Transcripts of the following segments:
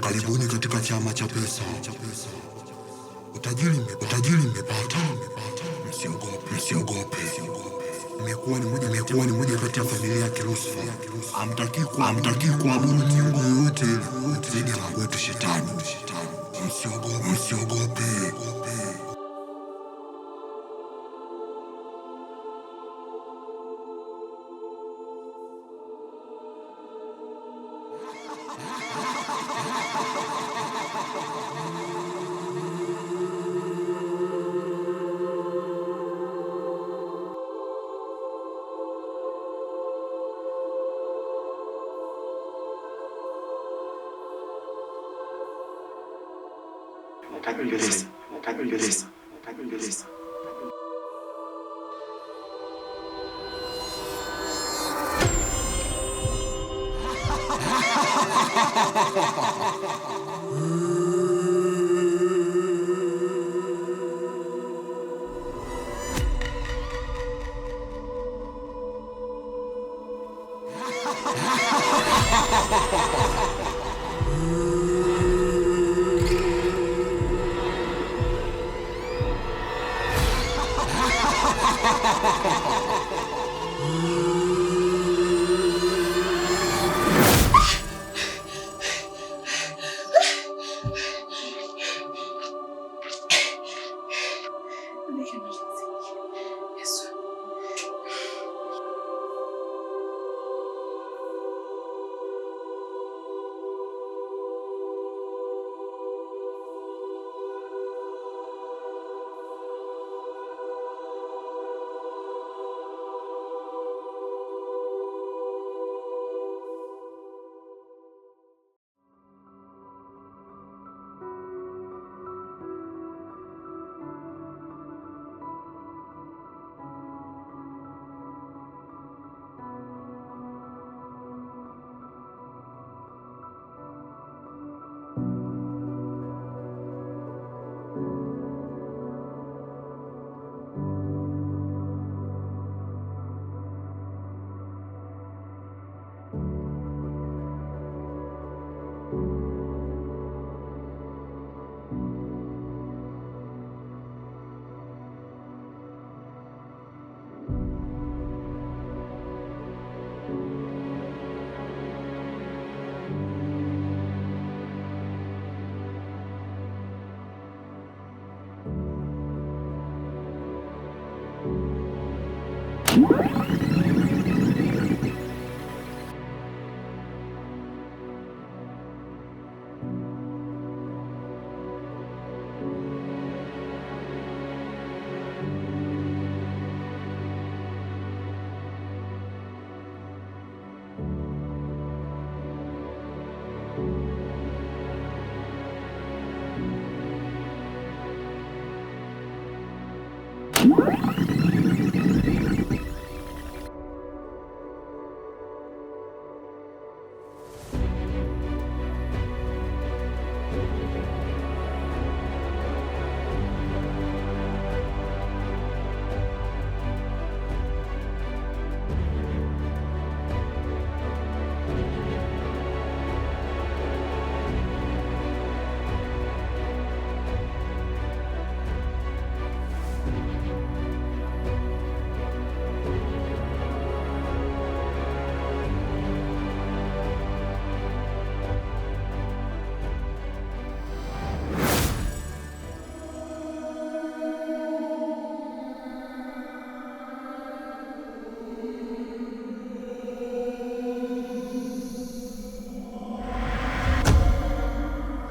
Karibuni katika chama cha pesa. Utajiri mmepata. Msiogope. Mmekuwa ni moja kati ya familia ya Kirusufa. Hamtaki kuabudu miungu yoyote zaidi ya Mungu wetu Shetani. Msiogope. Beleza.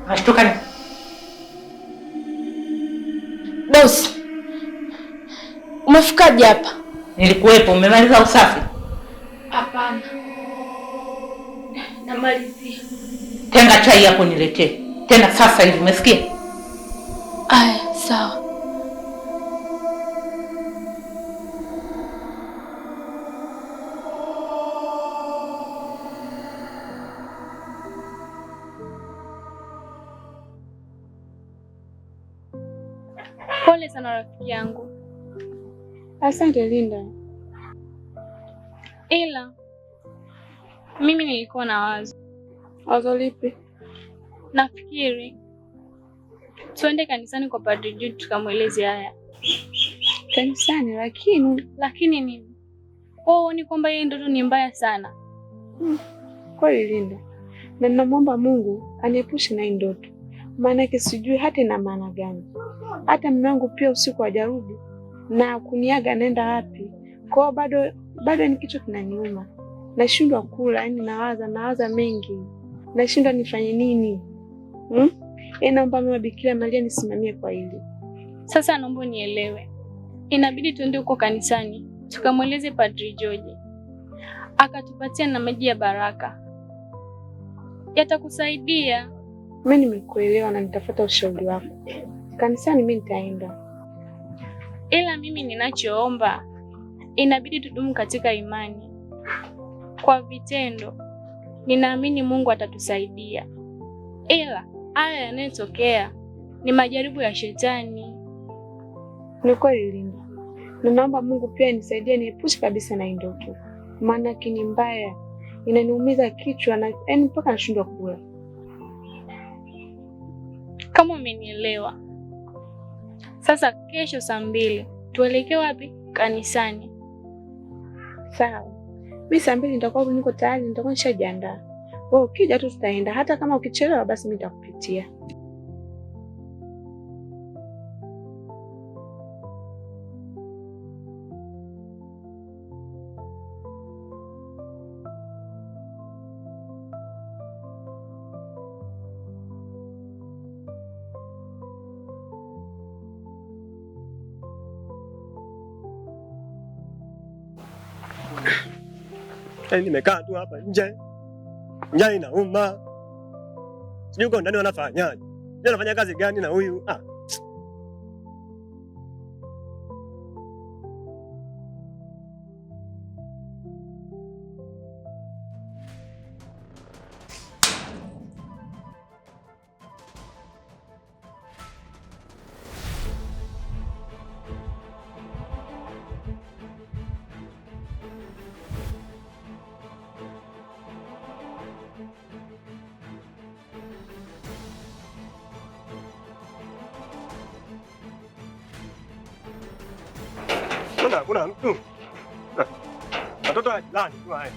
Ashtuka ni bosi, umefikaje hapa? Nilikuwepo. Umemaliza usafi? Hapana, namalizia. Tenga chai yako niletee tena sasa hivi, umesikia? Aya, sawa. Pole sana rafiki yangu. Asante Linda. Ila mimi nilikuwa na wazo. Wazo lipi? Nafikiri tuende kanisani kwa Padri Jude tukamweleze haya. Kanisani? Lakini nini? Ni kwamba yeye ndoto ni mbaya sana. Kweli Linda, na ninamwomba Mungu aniepushe na ndoto, maana sijui hata ina maana gani. Hata mume wangu pia usiku hajarudi na kuniaga anaenda wapi. Kwa bado ni kichwa kinaniuma, nashindwa kula, yani nawaza mengi, nashindwa nifanye nini. Naomba Mama Bikira Maria nisimamie kwa hili. Sasa naomba nielewe, inabidi tuende huko kanisani tukamweleze Padri George akatupatia na maji ya baraka, yatakusaidia. Mimi nimekuelewa na nitafuata ushauri wako. Kanisani mimi nitaenda, ila mimi ninachoomba inabidi tudumu katika imani kwa vitendo. Ninaamini Mungu atatusaidia, ila haya yanayotokea ni majaribu ya Shetani. Ni kweli Linda, na naomba Mungu pia nisaidie niepushe kabisa na ndoto, maana kini mbaya inaniumiza kichwa na mpaka nashindwa kula. Kama umenielewa. Sasa kesho saa 2 tuelekee wapi? Kanisani. Sawa. Mimi saa 2 nitakuwa niko tayari, nitakuwa nishajiandaa. Wewe ukija tu tutaenda, hata kama ukichelewa basi mimi nitakupitia. Nimekaa tu hapa nje, njaa inauma, sijui uko ndani wanafanyaje? Je, anafanya kazi gani na huyu? Kuna mtu watoto wa jirani tu haya.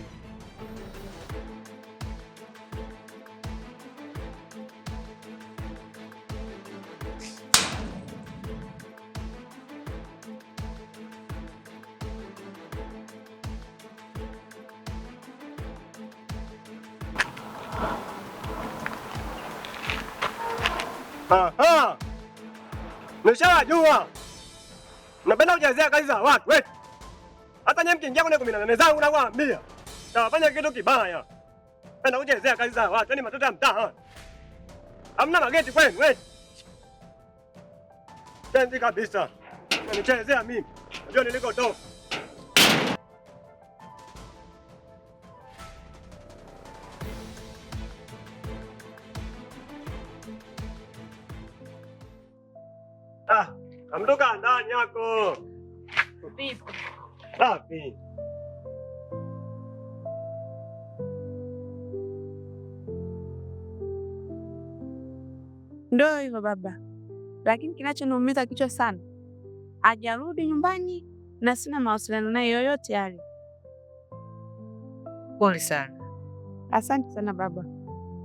Nishajua napenda kujazia kazi za watu wetu. Hata nyinyi mkiingia kwenye 18 zangu nakwambia tawafanya kitu kibaya. Napenda kujazia kazi za watu, yaani matoto ya mtaa. Hamna mageti kwenu wewe. Tendi kabisa. Nichezea mimi. Unajua nilikotoka. Amtoka ndani yako. Vipi? Safi. Ndio hivyo baba, lakini kinachoniumiza kichwa sana, hajarudi nyumbani na sina mawasiliano naye yoyote yale. Pole sana. Asante sana baba,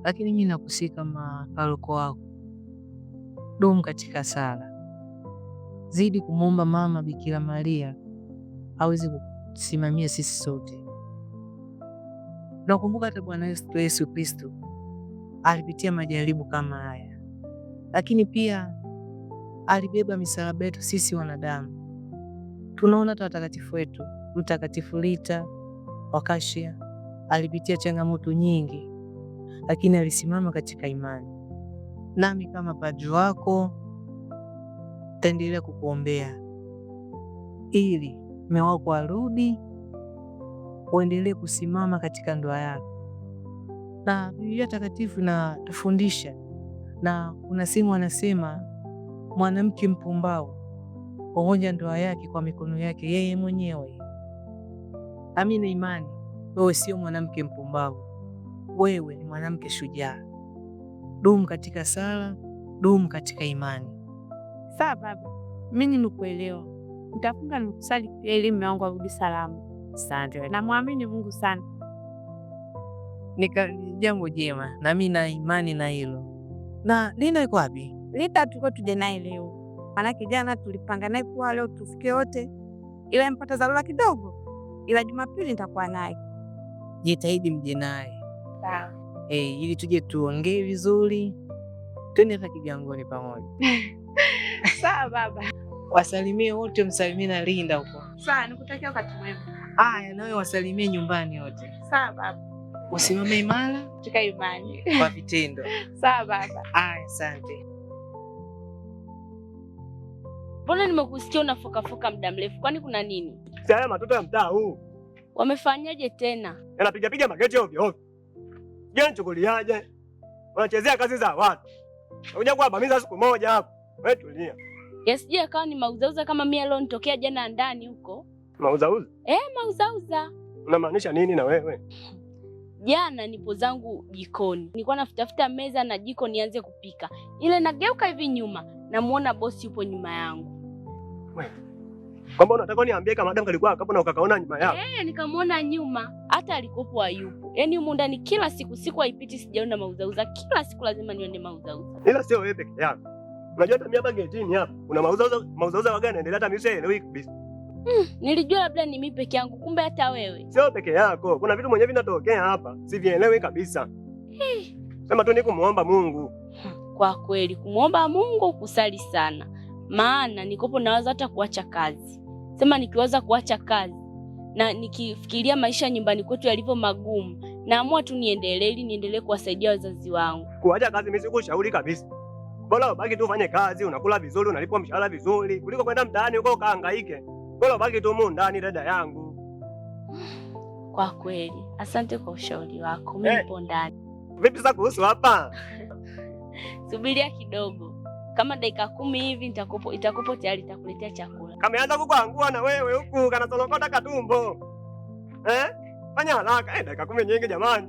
lakini mimi nakusii kama paroko wako, dumu katika sala, zidi kumwomba Mama Bikira Maria aweze kusimamia sisi sote. Nakumbuka hata Bwana Yesu Kristo alipitia majaribu kama haya, lakini pia alibeba misalaba yetu sisi wanadamu. Tunaona hata watakatifu wetu, Mtakatifu Rita wa Kashia alipitia changamoto nyingi, lakini alisimama katika imani. Nami kama padri wako taendelea kukuombea ili mume wako arudi, uendelee kusimama katika ndoa yako. Na Biblia Takatifu inatufundisha, na kuna sehemu anasema mwanamke mpumbavu kuvunja ndoa yake kwa mikono yake yeye mwenyewe. Amina Imani, wewe sio mwanamke mpumbavu, wewe ni mwanamke shujaa. Dumu katika sala, dumu katika imani. Sawa baba, mimi nimekuelewa. Nitafunga nikusali pia ili mume wangu arudi salama. Asante. Namwamini Mungu sana. Jambo jema, na mimi na imani na hilo. Na Linda yuko wapi? Linda tuko tuje naye leo. Maanake jana tulipanga naye kwa leo tufike wote. Ila mpata dharura kidogo. Ila Jumapili nitakuwa naye. Jitahidi mje naye. Sawa. Ili tuje tuongee vizuri. Twende hata Kigamboni pamoja. Sawa baba. Wasalimie wote, msalimie na Linda huko. Sawa, nikutakia wakati mwema. Aya, nawe wasalimie nyumbani wote. Sawa baba. Usimame imara Tuka imani. kwa vitendo. Sawa baba. Aya, asante. Mbona nimekusikia unafokafoka muda mrefu? Kwani kuna nini? Si haya matoto ya mtaa huu Wamefanyaje tena? yanapiga mageti ovyo ovyo. Je, nichukuliaje? Wanachezea kazi za watu. Unakuja kuwabamiza siku moja hapo. Wewe tulia. Yasije akawa ni mauzauza kama mimi leo nitokea jana ndani huko. Mauzauza? Mauzauza. Unamaanisha nini na wewe? Jana nipo zangu jikoni. Nilikuwa nafutafuta meza na jiko nianze kupika. Ile nageuka hivi nyuma, namuona bosi yupo nyuma yangu. Wewe. Kwamba unataka niambie kama madam kalikuwa hapo na ukakaona nyuma yako? Nikamuona nyuma. Hata alikopo hayupo. Yaani humu ndani kila siku haipiti sijaona mauzauza. Kila siku lazima nione mauzauza. Ila sio wewe peke yako. Unajua hata mimi hapa getini hapa. Kuna mauzauza wagani naendelea hata mimi sielewi kabisa. Nilijua labda ni mimi peke yangu, kumbe hata wewe. Sio peke yako. Kuna vitu mwenyewe vinatokea hapa. Sivielewi kabisa. Sema tu ni kumuomba Mungu. Kwa kweli kumuomba Mungu, kusali sana. Maana nikopo nawaza hata kuacha kazi. Sema nikiwaza kuacha kazi na nikifikiria maisha nyumbani kwetu yalivyo magumu, naamua tu niendelee kuwasaidia wazazi wangu. Kuacha kazi mimi sikushauri kabisa. Bora ubaki tu ufanye kazi, unakula vizuri, unalipwa mshahara vizuri, kuliko kwenda mtaani huko kahangaike. Bora ubaki tu mu ndani, dada yangu. Kwa kweli, asante kwa ushauri wako. Mimi nipo ndani. Vipi sasa kuhusu hapa? Subiria kidogo. Kama dakika 10 hivi itakupo tayari nitakuletea chakula. Kameanza kukuangua na wewe huku, kana solokota katumbo. Fanya haraka, dakika 10 nyingi jamani.